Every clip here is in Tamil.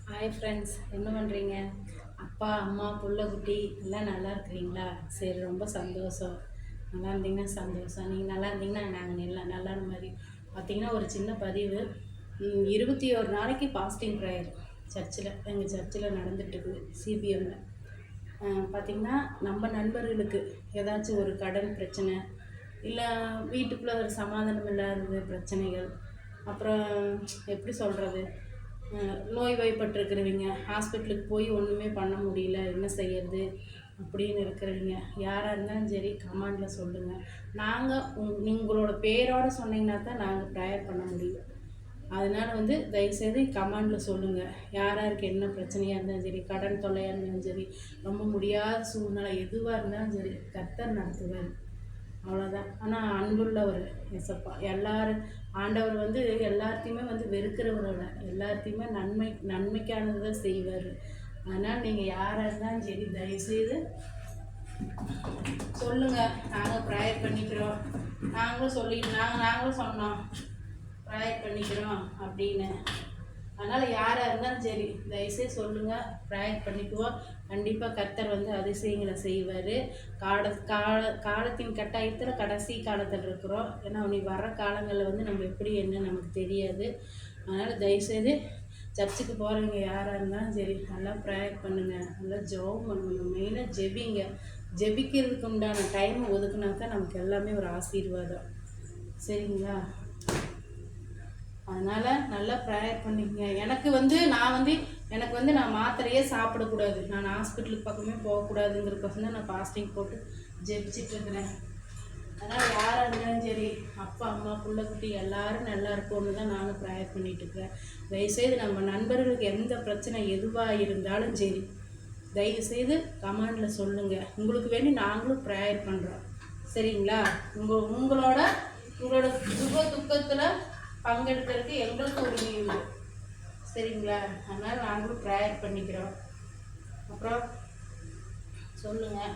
ஹாய் ஃப்ரெண்ட்ஸ், என்ன பண்ணுறீங்க? அப்பா அம்மா புள்ள குட்டி எல்லாம் நல்லா இருக்கிறீங்களா? சரி, ரொம்ப சந்தோஷம். நல்லா இருந்தீங்கன்னா சந்தோஷம். நீங்கள் நல்லா இருந்தீங்கன்னா நாங்கள் எல்லாம் நல்லா மாதிரி. பார்த்திங்கன்னா ஒரு சின்ன பதிவு. 21 நாளைக்கு ஃபாஸ்டிங் ப்ரேயர் எங்கள் சர்ச்சில் நடந்துட்டுருக்குது, சிபிஎம்மில். பார்த்திங்கன்னா நம்ம நண்பர்களுக்கு ஏதாச்சும் ஒரு கடன் பிரச்சனை, இல்லை வீட்டுக்குள்ளே ஒரு சமாதானம் இல்லாத பிரச்சனைகள், அப்புறம் எப்படி சொல்கிறது, நோய்வாய்ப்பட்டிருக்கிறவங்க ஹாஸ்பிட்டலுக்கு போய் ஒன்றுமே பண்ண முடியல, என்ன செய்யறது அப்படின்னு இருக்கிறவங்க யாராக இருந்தாலும் சரி கமெண்டில் சொல்லுங்கள். நாங்கள் உங்களோட பேரோடு சொன்னீங்கன்னா தான் நாங்கள் ப்ரேயர் பண்ண முடியும். அதனால் தயவுசெய்து கமெண்டில் சொல்லுங்கள். யாராருக்கு என்ன பிரச்சனையாக இருந்தாலும் சரி, கடன் தொல்லையாக இருந்தாலும் சரி, ரொம்ப முடியாத சூழ்நிலை எதுவாக இருந்தாலும் சரி, கர்த்தர் நடத்துவார். அவ்வளோதான். ஆனால் அன்புள்ளவர் ஏசப்பா. ஆண்டவர் எல்லாத்தையுமே வெறுக்கிறவரோட எல்லாத்தையுமே நன்மைக்கானது தான் செய்வார். அதனால் நீங்கள் யாராக இருந்தாலும் சரி தயவுசெய்து சொல்லுங்கள். நாங்கள் ப்ரேயர் பண்ணிக்கிறோம். நாங்களும் சொன்னோம் ப்ரேயர் பண்ணிக்கிறோம் அப்படின்னு. அதனால் யாராக இருந்தாலும் சரி தயவுசெய்து சொல்லுங்கள், ப்ரேயர் பண்ணிக்குவோம். கண்டிப்பாக கர்த்தர் அதிசயங்களை செய்வார். காலத்தின் கட்டாயத்தில் கடைசி காலத்தில் இருக்கிறோம். ஏன்னா நீ வர்ற காலங்களில் நம்ம எப்படி என்ன நமக்கு தெரியாது. அதனால் தயவுசெய்து சர்ச்சுக்கு போகிறவங்க யாராக இருந்தாலும் சரி நல்லா ப்ரேயர் பண்ணுங்கள், நல்லா ஜெபம் பண்ணுங்க. மெயினாக ஜெபிங்க. ஜெபிக்கிறதுக்கு உண்டான டைம் ஒதுக்குனா தான் நமக்கு எல்லாமே ஒரு ஆசீர்வாதம். சரிங்களா? அதனால் நல்லா ப்ரேயர் பண்ணிக்கங்க. எனக்கு நான் மாத்திரையே சாப்பிடக்கூடாது, நான் ஹாஸ்பிட்டலுக்கு பக்கமே போகக்கூடாதுங்கிறதுக்கோசம் தான் நான் ஃபாஸ்டிங் போட்டு ஜெபிச்சிட்ருக்கிறேன். அதனால் யாராக இருந்தாலும் சரி, அப்பா அம்மா புள்ள குட்டி எல்லோரும் நல்லா இருக்கும்னு தான் நானும் ப்ரேயர் பண்ணிகிட்ருக்கிறேன். தயவுசெய்து நம்ம நண்பர்களுக்கு எந்த பிரச்சனை எதுவாக இருந்தாலும் சரி தயவுசெய்து கமெண்டில் சொல்லுங்கள். உங்களுக்கு வேண்டி நாங்களும் ப்ரேயர் பண்ணுறோம். சரிங்களா? உங்களோட சுக துக்கத்தில் பங்கெடுக்கிறதுக்கு எங்களுக்கு உரிமை உண்டு. சரிங்களா? அதனால் நாங்களும் ப்ரேயர் பண்ணிக்கிறோம். அப்புறம் சொல்லுங்கள்,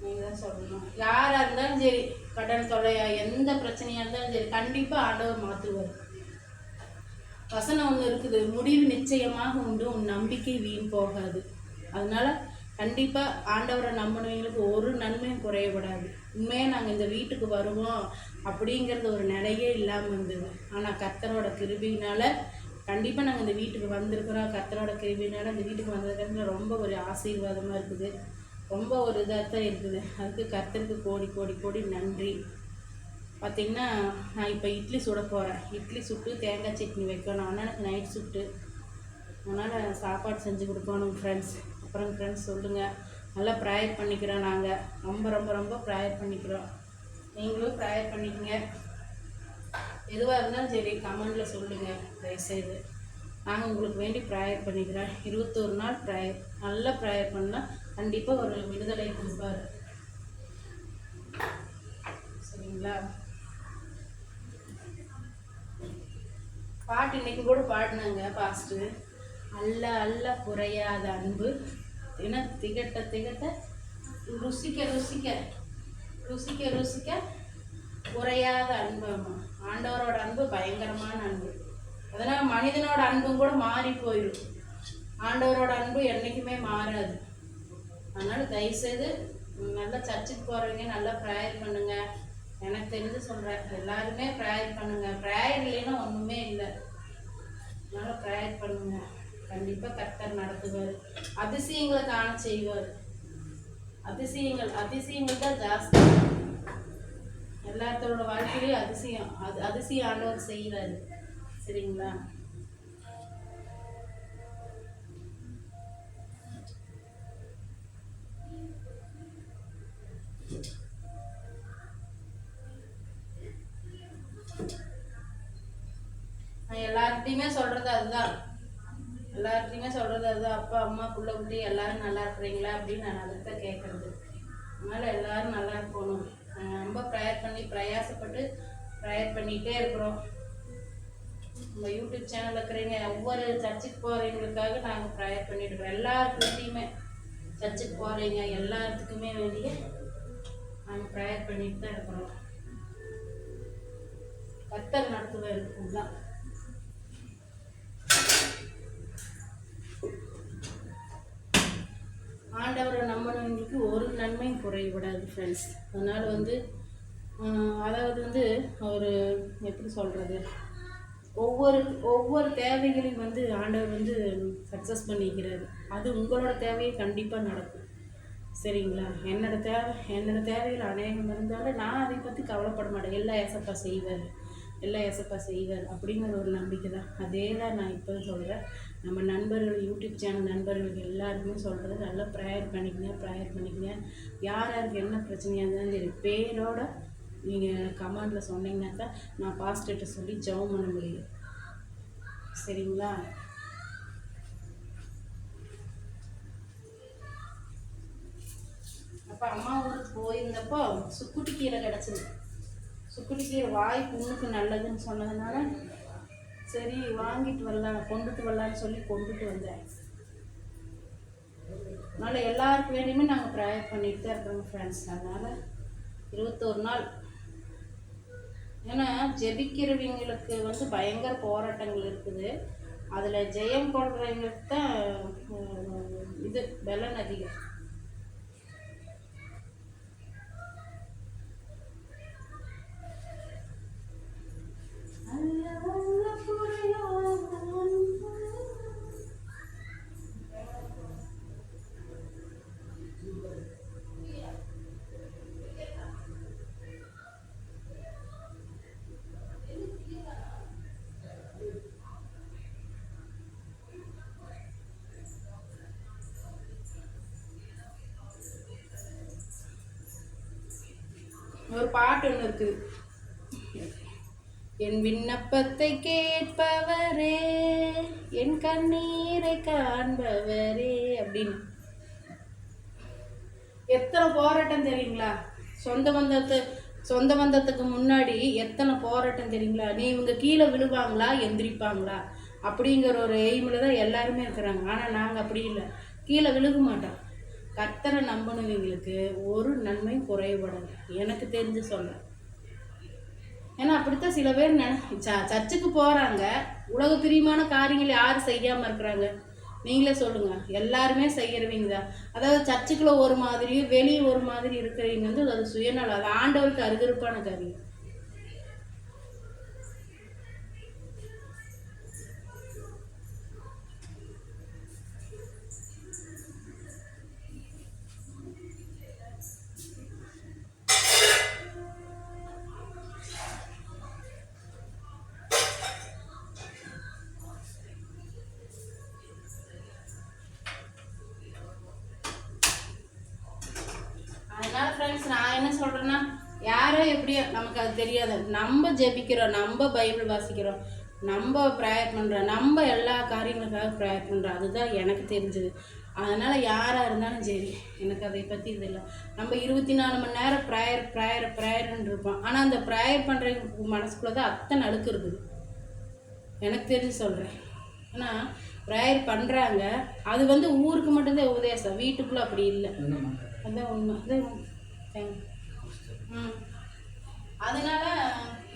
நீங்கள் தான் சொல்லணும். யாராக இருந்தாலும் சரி, கடன் தொல்லையா எந்த பிரச்சனையாக இருந்தாலும் சரி கண்டிப்பாக ஆண்டவர் மாற்றுவார். வசனம் ஒன்று இருக்குது, முடிவு நிச்சயமாக உண்டு, உன் நம்பிக்கை வீண் போகாது. அதனால் கண்டிப்பாக ஆண்டவரை நம்பினவங்களுக்கு ஒரு நன்மையும் குறையப்படாது. உண்மையாக நாங்கள் இந்த வீட்டுக்கு வருவோம் அப்படிங்கிறது ஒரு நிலையே இல்லாமல் இருந்தது. ஆனால் கர்த்தரோட கிருபையினால் கண்டிப்பாக நாங்கள் இந்த வீட்டுக்கு வந்திருக்கிறோம். கர்த்தரோட கிருபையினால் இந்த வீட்டுக்கு வந்ததுக்கு ரொம்ப ஒரு ஆசீர்வாதமாக இருக்குது. ரொம்ப ஒரு இதாக தான் இருக்குது. அதுக்கு கர்த்தருக்கு கோடி கோடி கோடி நன்றி. பார்த்திங்கன்னா நான் இப்போ இட்லி சுட போகிறேன். இட்லி சுட்டு தேங்காய் சட்னி வைக்கணும். அண்ணனுக்கு நைட் சுட்டு, அதனால் சாப்பாடு செஞ்சு கொடுக்கணும் ஃப்ரெண்ட்ஸ். அப்புறம் ஃப்ரெண்ட்ஸ் சொல்லுங்கள், நல்லா ப்ரேயர் பண்ணிக்கிறோம். நாங்கள் ரொம்ப ரொம்ப ரொம்ப ப்ரேயர் பண்ணிக்கிறோம். நீங்களும் ப்ரேயர் பண்ணிக்கங்க. எதுவாக இருந்தாலும் சரி கமெண்டில் சொல்லுங்கள் தயவுசெய்து. நாங்கள் உங்களுக்கு வேண்டி ப்ரேயர் பண்ணிக்கிறேன். 21 நாள் ப்ரேயர், நல்லா ப்ரேயர் பண்ணால் கண்டிப்பாக ஒரு விடுதலை கொடுப்பார். சரிங்களா? பாட்டு இன்னைக்கு கூட பாடினாங்க பாஸ்ட்டு. அல்ல அல்ல குறையாத அன்பு, ஏன்னா திகட்ட திகட்ட ருசிக்க ருசிக்க ருசிக்க ருசிக்க குறையாத அன்பு. ஆண்டவரோட அன்பு பயங்கரமான அன்பு. அதனால் மனிதனோட அன்பும் கூட மாறி போயிடும். ஆண்டவரோட அன்பு என்றைக்குமே மாறாது. அதனால் தயவுசெய்து நல்லா சர்ச்சுக்கு போகிறவங்க நல்லா ப்ரேயர் பண்ணுங்கள். எனக்கு தெரிஞ்சு சொல்கிறேன், எல்லாருமே ப்ரேயர் பண்ணுங்கள். ப்ரேயர் இல்லைன்னா ஒன்றுமே இல்லை. அதனால் ப்ரேயர் பண்ணுங்கள். கண்டிப்பாக கர்த்தர் நடத்துவார். அதிசயங்களை காண செய்வார். அதிசயங்கள் தான் ஜாஸ்தி. எல்லாத்தோட வாழ்க்கையிலையும் அதிசயம் ஆண்டவர் செய்கிறாரு. சரிங்களா? நான் எல்லார்கிட்டையுமே சொல்கிறது அதுதான். அப்பா அம்மா புள்ள குட்டி எல்லாரும் நல்லா இருக்கிறீங்களா அப்படின்னு நான் அதுதான் கேட்குறது. அதனால் எல்லோரும் நல்லா இருக்கணும். ரொம்ப ப்ரேயர் பண்ணி பிரயாசப்பட்டு ப்ரேயர் பண்ணிகிட்டே இருக்கிறோம். நம்ம யூடியூப் சேனலில் இருக்கிறவங்க ஒவ்வொரு சர்ச்சுக்கு போகிறவங்களுக்காக நாங்கள் ப்ரேயர் பண்ணிட்டு இருக்கிறோம். எல்லாருக்கிட்டையுமே சர்ச்சுக்கு போகிறவங்க எல்லாத்துக்குமே வேண்டிய நாங்கள் ப்ரேயர் பண்ணிட்டு தான் இருக்கிறோம். கர்த்தர் நடத்துவார். இதுதான் ஆண்டவரை நம்பினவங்களுக்கு ஒரு நன்மையும் குறைவிடாது ஃப்ரெண்ட்ஸ். அதனால் வந்து அதாவது வந்து ஒரு எப்படி சொல்கிறது, ஒவ்வொரு ஒவ்வொரு தேவைகளையும் வந்து ஆண்டவர் வந்து சக்ஸஸ் பண்ணிக்கிறாரு. அது உங்களோட தேவையை கண்டிப்பாக நடக்கும். சரிங்களா? என்னோட தேவைகள் அநேகம் இருந்தாலும் நான் அதை பற்றி கவலைப்பட மாட்டேன். எல்லாம் ஏசப்பா செய்வார், எல்லாம் ஏசப்பா செய்வார் அப்படிங்கிற ஒரு நம்பிக்கை தான். அதே தான் நான் இப்போ சொல்கிறேன். நம்ம நண்பர்கள், யூடியூப் சேனல் நண்பர்களுக்கு எல்லாருக்குமே சொல்கிறது, நல்லா ப்ரேயர் பண்ணிக்கங்க. யார் யாருக்கு என்ன பிரச்சனையாக இருந்தாலும் சரி, பேரோட நீங்கள் கமெண்டில் சொன்னீங்கன்னா தான் நான் பாஸ்டர்கிட்ட சொல்லி ஜெபம் பண்ண முடியும். சரிங்களா? அப்போ அம்மா ஊருக்கு போயிருந்தப்போ சுக்குட்டி கீரை கிடச்சிது. சுக்குட்டி கீரை வாய் புண்ணுக்கு நல்லதுன்னு சொன்னதுனால சரி வாங்கிட்டு வரலாம், கொண்டுட்டு வரலான்னு சொல்லி கொண்டுட்டு வந்தேன். அதனால் எல்லாருக்கு வேண்டியுமே நாங்கள் ப்ரேயர் பண்ணிட்டு தான் இருக்கிறோங்க ஃப்ரெண்ட்ஸ். அதனால் 21 நாள், ஏன்னா ஜெபிக்கிறவங்களுக்கு வந்து பயங்கர போராட்டங்கள் இருக்குது. அதில் ஜெயம் கொள்றவங்களுக்கு தான் இது பலன் அதிகம். ஒரு பாட்டு ஒன்று இருக்குது, என் விண்ணப்பத்தை கேட்பவரே, என் கண்ணீரை காண்பவரே அப்படின்னு. எத்தனை போராட்டம் தெரியுங்களா? சொந்த பந்தத்துக்கு முன்னாடி எத்தனை போராட்டம் தெரியுங்களா? நீ இவங்க கீழே விழுவாங்களா எந்திரிப்பாங்களா அப்படிங்கிற ஒரு எய்மில் தான் எல்லாருமே இருக்கிறாங்க. ஆனால் நாங்கள் அப்படி இல்லை, கீழே விழுக மாட்டோம். கர்த்தரை நம்பினவங்களுக்கு ஒரு நன்மையும் குறைபடாது, எனக்கு தெரிஞ்சு சொல்ல. ஏன்னா அப்படித்தான் சில பேர் சர்ச்சுக்கு போகிறாங்க, உலக பிரியமான காரியங்கள் யார் செய்யாமல் இருக்கிறாங்க? நீங்களே சொல்லுங்க. எல்லாருமே செய்கிறவங்க தான். அதாவது சர்ச்சுக்குள்ள ஒரு மாதிரியும் வெளியே ஒரு மாதிரி இருக்கிறவங்க வந்து அது சுயநலம், அது ஆண்டவருக்கு அருகருப்பான காரியம். அதனால ஃப்ரெண்ட்ஸ் நான் என்ன சொல்கிறேன்னா, யாரோ எப்படியோ நமக்கு அது தெரியாது. நம்ம ஜெபிக்கிறோம், நம்ம பைபிள் வாசிக்கிறோம், நம்ம ப்ரேயர் பண்ணுறோம், நம்ம எல்லா காரியங்களுக்காக ப்ரேயர் பண்ணுறோம். அதுதான் எனக்கு தெரிஞ்சது. அதனால் யாராக இருந்தாலும் சரி, எனக்கு அதை பற்றி இது இல்லை. நம்ம 24 மணி நேரம் ப்ரேயர்ன்னு இருப்போம். ஆனால் அந்த ப்ரேயர் பண்ணுற மனசுக்குள்ளே தான் அத்தனை அழுக்கு இருக்குது, எனக்கு தெரிஞ்சு சொல்கிறேன். ஏன்னா ப்ரேயர் பண்ணுறாங்க, அது வந்து ஊருக்கு மட்டும்தான் உபதேசம், வீட்டுக்குள்ளே அப்படி இல்லை. அதுதான் உண்மை. அதனால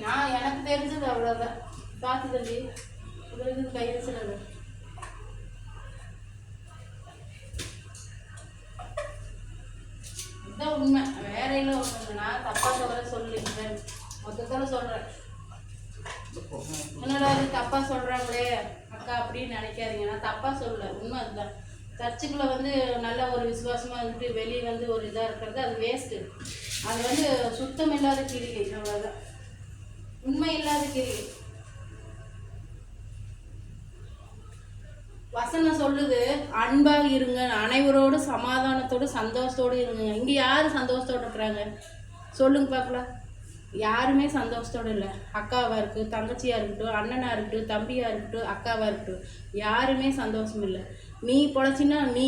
நான் எனக்கு தெரிஞ்சது அவ்வளோதான். பார்த்து தம்பி உங்களுக்கு கையில் சிலது இதுதான் உண்மை, வேற இல்லை ஒன்று. நான் தப்பாக சொல்லிட்டேன், மொத்தத்தில் சொல்கிறேன். என்னடா அது தப்பாக சொல்கிறாங்களே அக்கா அப்படின்னு நினைக்காதீங்க. நான் தப்பாக சொல்லலை, உண்மை அதுதான். சர்ச்சுக்குள்ளே வந்து நல்ல ஒரு விசுவாசமாக இருந்துட்டு வெளியே வந்து ஒரு இதாக இருக்கிறது அது வேஸ்ட்டு. அது வந்து சுத்தம் இல்லாத கிரிகை, அவ்வளோதான், உண்மை இல்லாத கிரிகை. வசனம் சொல்லுது, அன்பாக இருங்க, அனைவரோடு சமாதானத்தோடு சந்தோஷத்தோடு இருங்க. இங்கே யார் சந்தோஷத்தோடு இருக்கிறாங்க சொல்லுங்க பார்க்கலாம்? யாருமே சந்தோஷத்தோடு இல்லை. அக்காவாக இருக்கட்டும், தங்கச்சியாக இருக்கட்டும், அண்ணனாக இருக்கட்டும், தம்பியாக இருக்கட்டும், அக்காவாக இருக்கட்டும், யாருமே சந்தோஷம் இல்லை. நீ பொழைச்சின்னா நீ,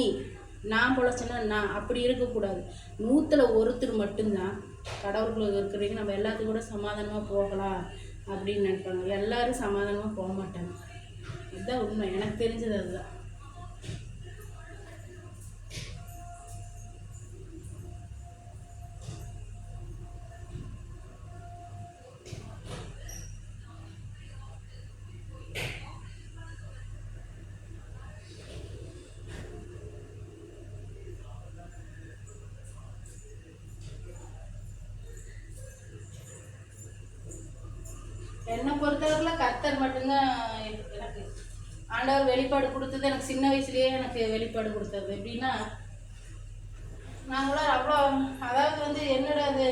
நான் பொழைச்சின்னா நான், அப்படி இருக்கக்கூடாது. 100ல் ஒருத்தர் மட்டும்தான் கடவுளுக்குள்ள இருக்கிறீங்க, நம்ம எல்லாத்துக்கும் கூட சமாதானமாக போகலாம் அப்படின்னு நினைப்பாங்க. எல்லோரும் சமாதானமாக போக மாட்டாங்க. இதுதான் உண்மை, எனக்கு தெரிஞ்சது அதுதான். ஆண்டவரில் கர்த்தர் மட்டும்தான் எனக்கு ஆண்டவர் வெளிப்பாடு கொடுத்தது. எனக்கு சின்ன வயசுலேயே எனக்கு வெளிப்பாடு கொடுத்தது. எப்படின்னா நாங்களாம் அவ்வளோ, அதாவது வந்து என்னடா அது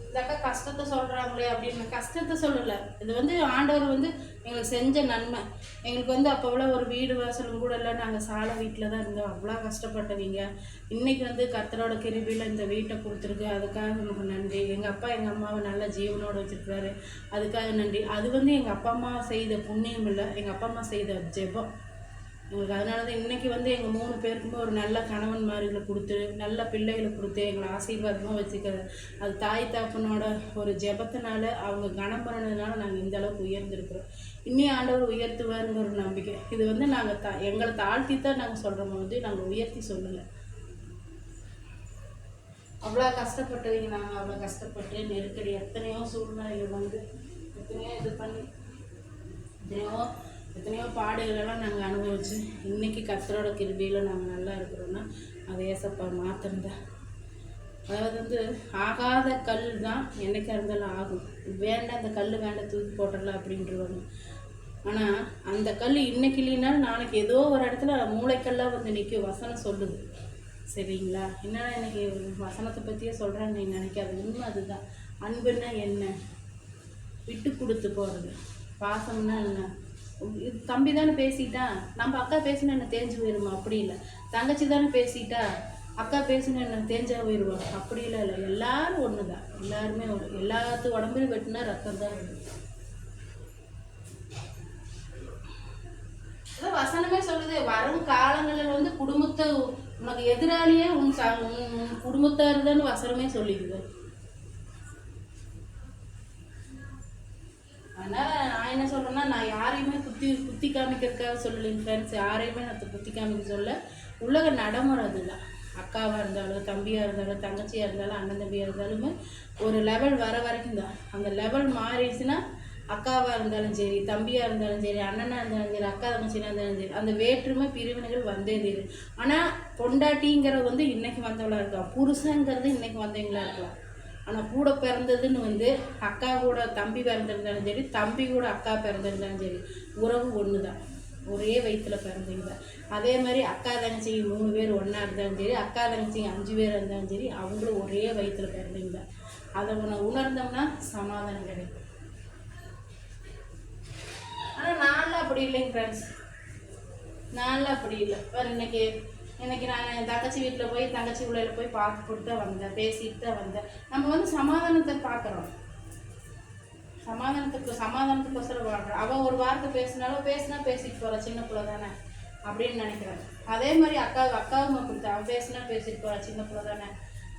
இந்த அக்கா கஷ்டத்தை சொல்கிறாங்களே அப்படின்னு. கஷ்டத்தை சொல்லலை, இது வந்து ஆண்டவர் வந்து எங்களுக்கு செஞ்ச நன்மை. எங்களுக்கு வந்து அப்போவ்வளோ ஒரு வீடு வாசலும் கூட இல்லை, நாங்கள் சாலை வீட்டில் தான் இருந்தோம், அவ்வளோ கஷ்டப்பட்டவங்க. இன்றைக்கி வந்து கர்த்தரோட கிருபையில் இந்த வீட்டை கொடுத்துருக்கு, அதுக்காக நமக்கு நன்றி. எங்கள் அப்பா எங்கள் அம்மாவை நல்ல ஜீவனோடு வச்சுருக்காரு, அதுக்காக நன்றி. அது வந்து எங்கள் அப்பா அம்மா செய்த புண்ணியம் இல்லை, எங்கள் அப்பா அம்மா செய்த ஜெபம் எங்களுக்கு. அதனால தான் இன்றைக்கி வந்து எங்கள் 3 பேருக்குமே ஒரு நல்ல கணவன்மார்களை கொடுத்து, நல்ல பிள்ளைகளை கொடுத்து எங்களை ஆசீர்வாதமாக வச்சுக்கிறது. அது தாய் தாப்பனோட ஒரு ஜெபத்தினால, அவங்க கனம் பண்ணதுனால நாங்கள் இந்த அளவுக்கு உயர்ந்திருக்கிறோம். இன்னும் ஆண்டவர் உயர்த்துவாருங்கிற ஒரு நம்பிக்கை. இது வந்து நாங்கள் எங்களை தாழ்த்தி தான் நாங்கள் சொல்கிறோம், வந்து நாங்கள் உயர்த்தி சொல்லலை. அவ்வளோ கஷ்டப்பட்டவங்க நாங்கள், அவ்வளோ கஷ்டப்பட்டு நெருக்கடி, எத்தனையோ சூழ்நிலைகள் வந்து எத்தனையோ இது பண்ணி எத்தனையோ பாடுகளெல்லாம் நாங்கள் அனுபவிச்சு இன்றைக்கி கர்த்தரோட கிருபையில் நாங்கள் நல்லா இருக்கிறோன்னா அதை ஏசப்பா மாத்திருந்தேன். அதாவது வந்து ஆகாத கல் தான் என்றைக்கா இருந்தாலும் ஆகும். வேண்டாம், அந்த கல் வேண்டாம், தூக்கி போட்டுடலாம் அப்படின்றவாங்க. ஆனால் அந்த கல் இன்னைக்கு இல்லைனாலும் நாளைக்கு ஏதோ ஒரு இடத்துல மூளைக்கல்லாக வந்து நிற்கும். வசனம் சொல்லுது, சரிங்களா? என்னன்னா எனக்கு வசனத்தை பற்றியே சொல்கிறாங்க நீங்கள் நினைக்காது, உண்மை அதுதான். அன்புன்னா என்ன? விட்டு கொடுத்து போகிறது. பாசம்னா என்ன? தம்பி தானே பேசிட்டா, நம்ம அக்கா பேசினா என்ன தேஞ்சு போயிடுமா? அப்படி இல்லை. தங்கச்சி தானே பேசிட்டா, அக்கா பேசினா என்ன தேஞ்சா போயிடுவா? அப்படிலாம் இல்லை. எல்லாரும் ஒன்று தான், எல்லாருமே எல்லாத்து உடம்புலையும் வெட்டினா ரத்தம் தான் வருது. அதான் வசனமே சொல்லுது, வரும் காலங்களில் வந்து குடும்பத்தை உனக்கு எதிராளியே உன் குடும்பத்தாருதான்னு வசனமே சொல்லிடுது. அதனால் நான் என்ன சொல்கிறேன்னா, நான் யாரையுமே குத்தி காமிக்கிறதுக்காக சொல்லலைங்க ஃப்ரெண்ட்ஸ். யாரையுமே நான் குத்தி காமிக்க சொல்ல. உலக நடைமுறை அதுதான். அக்காவாக இருந்தாலும், தம்பியாக இருந்தாலும், தங்கச்சியாக இருந்தாலும், அண்ணன் தம்பியாக இருந்தாலுமே ஒரு லெவல் வர வரைக்கும் தான். அந்த லெவல் மாறிடுச்சுன்னா அக்காவாக இருந்தாலும் சரி, தம்பியாக இருந்தாலும் சரி, அண்ணனாக இருந்தாலும் சரி, அக்கா தங்கச்சியாக இருந்தாலும் சரி, அந்த வேற்றுமை பிரிவினைகள் வந்தே தீரும். ஆனால் பொண்டாட்டிங்கிற வந்து இன்றைக்கி வந்தவளாக இருக்கலாம், புருஷங்கிறது இன்றைக்கி வந்தவங்களா இருக்கலாம். ஆனால் கூட பிறந்ததுன்னு வந்து அக்கா கூட தம்பி பிறந்திருந்தாலும் சரி, தம்பி கூட அக்கா பிறந்திருந்தாலும் சரி, உறவு ஒன்று தான், ஒரே வயிற்றில் பிறந்தவங்க தான். அதே மாதிரி அக்கா தங்கச்சிங்க 3 பேர் ஒன்றா இருந்தாலும் சரி, அக்கா தங்கச்சிங்க 5 பேர் இருந்தாலும் சரி, அவங்களும் ஒரே வயிற்றில் பிறந்தவங்க தான். அதை உணர்ந்தோம்னா சமாதானம் கிடைக்கும். ஆனால் நான்லாம் அப்படி இல்லைங்க ஃப்ரெண்ட்ஸ், நான்லாம் அப்படி இல்லை. வேறு இன்னைக்கு நான் என் தங்கச்சி வீட்டில் போய் தங்கச்சி உள்ளே போய் பார்த்து கொடுத்து தான் வந்தேன், பேசிட்டு தான் வந்தேன். நம்ம வந்து சமாதானத்தை பார்க்குறோம், சமாதானத்துக்கோசரம் வாழ்கிறோம். அவள் ஒரு வார்த்தை பேசினா பேசிட்டு போகிறா, சின்ன பிள்ளை தானே அப்படின்னு நினைக்கிறேன். அதே மாதிரி அக்காவும் கொடுத்தா, அவள் பேசிட்டு போகிறா, சின்ன பிள்ளை தானே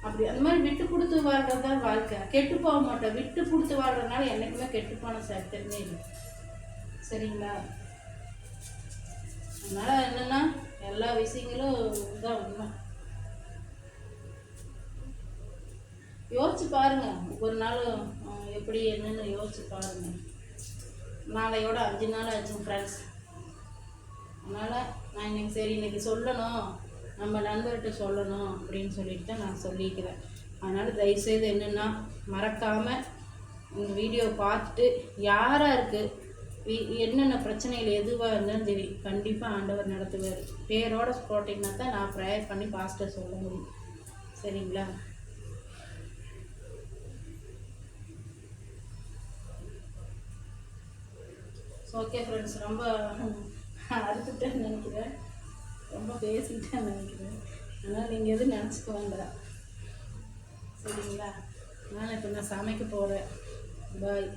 அப்படி. அந்த மாதிரி விட்டு கொடுத்து வாழ்கிறது தான் வாழ்க்கை. கெட்டு போக மாட்டோம். விட்டு கொடுத்து வாழ்கிறதுனால என்றைக்குமே கெட்டு போன சரித்திரமே இல்லை, சரிங்களா? அதனால் என்னென்னா எல்லா விஷயங்களும் இதான் உண்மை. யோசிச்சு பாருங்கள், ஒவ்வொரு நாளும் எப்படி என்னென்னு யோசிச்சு பாருங்கள். நாளையோட 5 நாள் ஆச்சுங்க ஃப்ரெண்ட்ஸ். அதனால் நான் இன்னைக்கு சொல்லணும், நம்ம நண்பர்கிட்ட சொல்லணும் அப்படின்னு சொல்லிட்டு தான் நான் சொல்லிக்கிறேன். அதனால் தயவுசெய்து என்னென்னா மறக்காமல் இந்த வீடியோ பார்த்துட்டு யாராக இருக்குது என்னென்ன பிரச்சனைகள் எதுவாக இருந்தாலும் சரி, கண்டிப்பாக ஆண்டவர் நடத்துவார். பேரோட போட்டிங்கன்னா தான் நான் ப்ரேயர் பண்ணி பாஸ்டர் சொல்ல முடியும், சரிங்களா? ஓகே ஃப்ரெண்ட்ஸ், ரொம்ப அறுத்துட்டேன்னு நினைக்கிறேன், ரொம்ப பேசிட்டேன்னு நினைக்கிறேன். அதனால் நீங்கள் எதுவும் நினச்சிக்க வேண்டாம், சரிங்களா? நான் இப்போ நான் சமைக்க போகிறேன். பாய்.